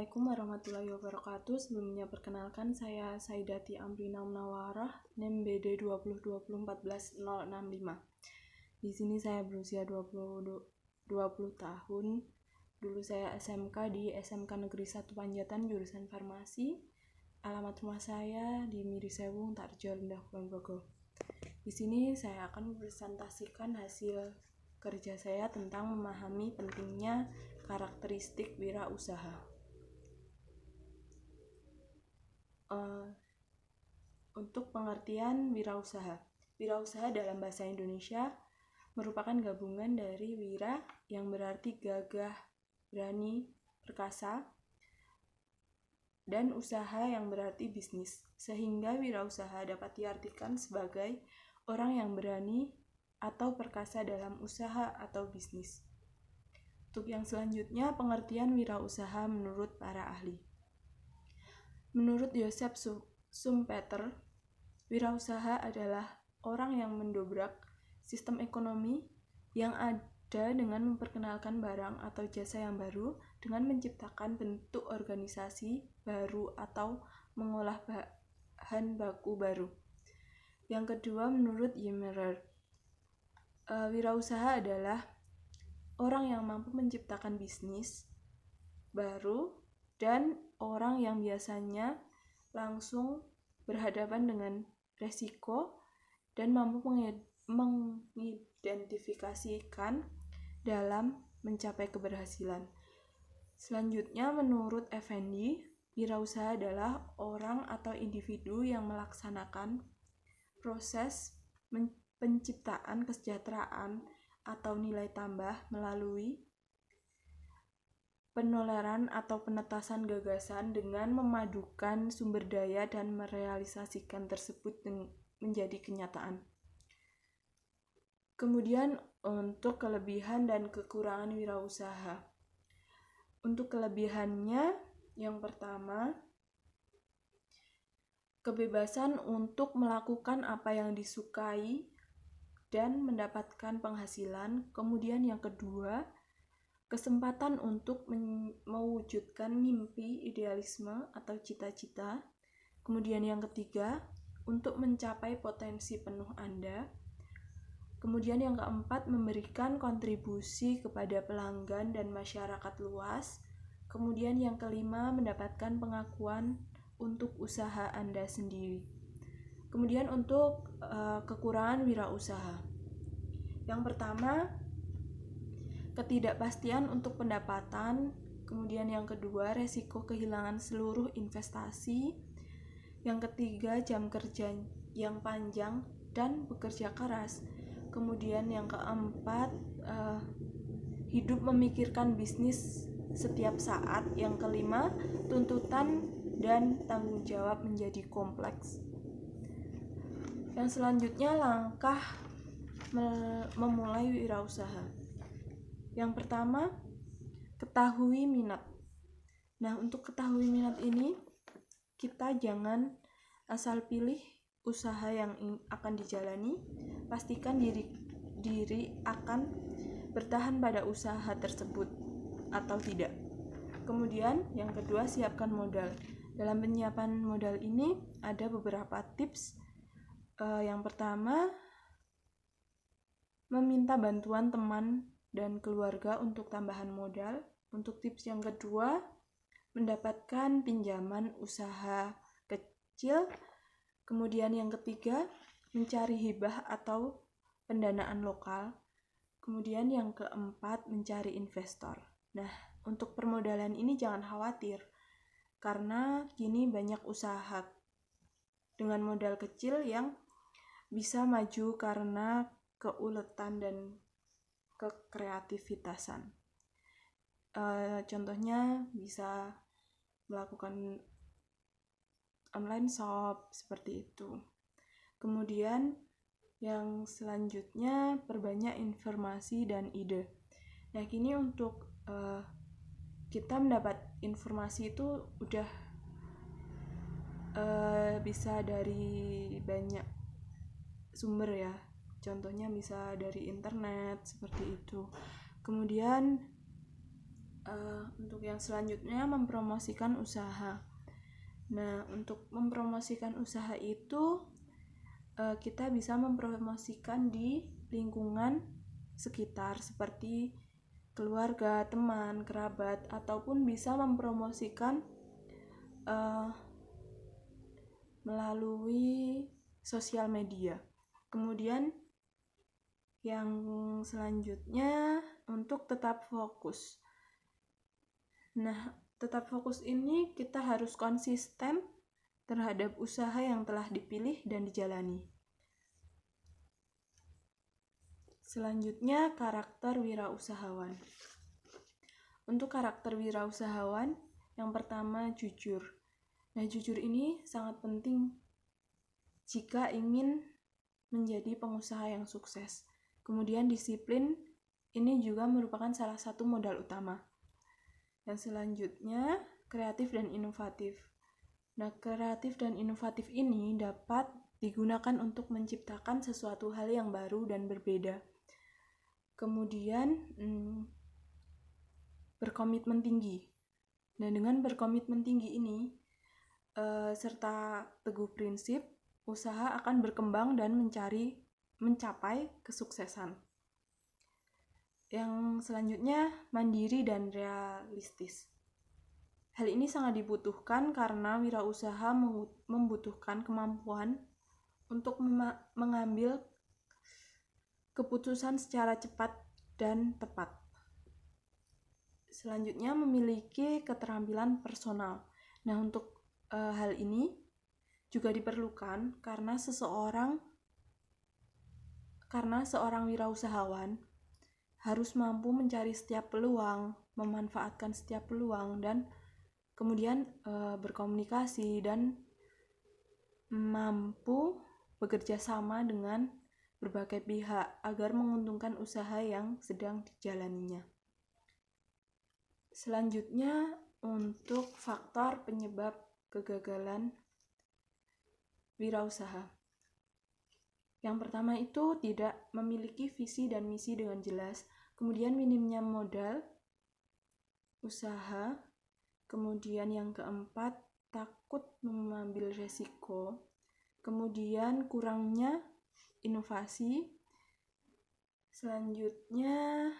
Assalamualaikum warahmatullahi wabarakatuh. Sebelumnya perkenalkan, saya Saidati Amrina Munawarah, NIM BD 2020141065. Di sini saya berusia 20 tahun. Dulu saya SMK di SMK Negeri 1 Panjatan jurusan Farmasi. Alamat rumah saya di Mirisewung, Tarjo, Rendah, Kulon Progo. Di sini saya akan mempresentasikan hasil kerja saya tentang memahami pentingnya karakteristik wirausaha. Untuk pengertian wirausaha. Wirausaha dalam bahasa Indonesia merupakan gabungan dari wira yang berarti gagah, berani, perkasa, dan usaha yang berarti bisnis. Sehingga wirausaha dapat diartikan sebagai orang yang berani atau perkasa dalam usaha atau bisnis. Untuk yang selanjutnya, pengertian wirausaha menurut para ahli. Menurut Joseph Schumpeter, wirausaha adalah orang yang mendobrak sistem ekonomi yang ada dengan memperkenalkan barang atau jasa yang baru dengan menciptakan bentuk organisasi baru atau mengolah bahan baku baru. Yang kedua, menurut Ymerer, wirausaha adalah orang yang mampu menciptakan bisnis baru dan orang yang biasanya langsung berhadapan dengan resiko dan mampu mengidentifikasikan dalam mencapai keberhasilan. Selanjutnya, menurut Effendi, wirausaha adalah orang atau individu yang melaksanakan proses penciptaan kesejahteraan atau nilai tambah melalui penularan atau penetasan gagasan dengan memadukan sumber daya dan merealisasikan tersebut menjadi kenyataan. Kemudian untuk kelebihan dan kekurangan wirausaha. Untuk kelebihannya, yang pertama, kebebasan untuk melakukan apa yang disukai dan mendapatkan penghasilan. Kemudian yang kedua, kesempatan untuk mewujudkan mimpi, idealisme, atau cita-cita. Kemudian yang ketiga, untuk mencapai potensi penuh Anda. Kemudian yang keempat, memberikan kontribusi kepada pelanggan dan masyarakat luas. Kemudian yang kelima, mendapatkan pengakuan untuk usaha Anda sendiri. Kemudian untuk kekurangan wirausaha. Yang pertama, ketidakpastian untuk pendapatan. Kemudian yang kedua, resiko kehilangan seluruh investasi. Yang ketiga, jam kerja yang panjang dan bekerja keras. Kemudian yang keempat, hidup memikirkan bisnis setiap saat. Yang kelima, tuntutan dan tanggung jawab menjadi kompleks. Yang selanjutnya, langkah memulai wirausaha. Yang pertama, ketahui minat. Nah, untuk ketahui minat ini, kita jangan asal pilih usaha yang akan dijalani. Pastikan diri akan bertahan pada usaha tersebut atau tidak. Kemudian, yang kedua, siapkan modal. Dalam penyiapan modal ini ada beberapa tips. Yang pertama, meminta bantuan teman dan keluarga untuk tambahan modal. Untuk tips yang kedua, mendapatkan pinjaman usaha kecil. Kemudian yang ketiga, mencari hibah atau pendanaan lokal. Kemudian yang keempat, mencari investor. Nah, untuk permodalan ini jangan khawatir, karena kini banyak usaha dengan modal kecil yang bisa maju karena keuletan dan kekreativitasan. Contohnya bisa melakukan online shop seperti itu. Kemudian yang selanjutnya, perbanyak informasi dan ide. Nah, kini untuk kita mendapat informasi itu udah bisa dari banyak sumber ya. Contohnya bisa dari internet seperti itu. Kemudian Untuk yang selanjutnya, mempromosikan usaha. Nah, untuk mempromosikan usaha itu kita bisa mempromosikan di lingkungan sekitar seperti keluarga, teman, kerabat, ataupun bisa mempromosikan melalui sosial media. Kemudian yang selanjutnya, untuk tetap fokus. Nah, tetap fokus ini kita harus konsisten terhadap usaha yang telah dipilih dan dijalani. Selanjutnya, karakter wirausahawan. Untuk karakter wirausahawan, yang pertama jujur. Nah, jujur ini sangat penting jika ingin menjadi pengusaha yang sukses. Kemudian disiplin ini juga merupakan salah satu modal utama. Dan selanjutnya, kreatif dan inovatif. Nah, kreatif dan inovatif ini dapat digunakan untuk menciptakan sesuatu hal yang baru dan berbeda. Kemudian, berkomitmen tinggi. Nah, dengan berkomitmen tinggi ini, serta teguh prinsip, usaha akan berkembang dan mencapai kesuksesan. Yang selanjutnya, mandiri dan realistis. Hal ini sangat dibutuhkan karena wirausaha membutuhkan kemampuan untuk mengambil keputusan secara cepat dan tepat. Selanjutnya, memiliki keterampilan personal. Nah, untuk hal ini juga diperlukan karena seorang wirausahawan harus mampu mencari setiap peluang, memanfaatkan setiap peluang, dan kemudian berkomunikasi dan mampu bekerja sama dengan berbagai pihak agar menguntungkan usaha yang sedang dijalaninya. Selanjutnya, untuk faktor penyebab kegagalan wirausaha. Yang pertama itu tidak memiliki visi dan misi dengan jelas, kemudian minimnya modal usaha, kemudian yang keempat takut mengambil resiko, kemudian kurangnya inovasi, selanjutnya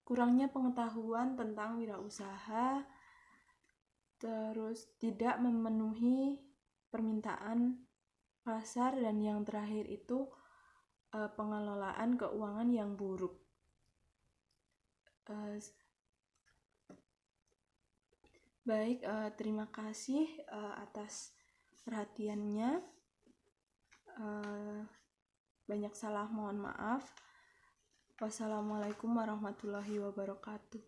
kurangnya pengetahuan tentang wirausaha, terus tidak memenuhi permintaan pasar, dan yang terakhir itu pengelolaan keuangan yang buruk. Baik, terima kasih atas perhatiannya. Banyak salah, mohon maaf. Wassalamualaikum warahmatullahi wabarakatuh.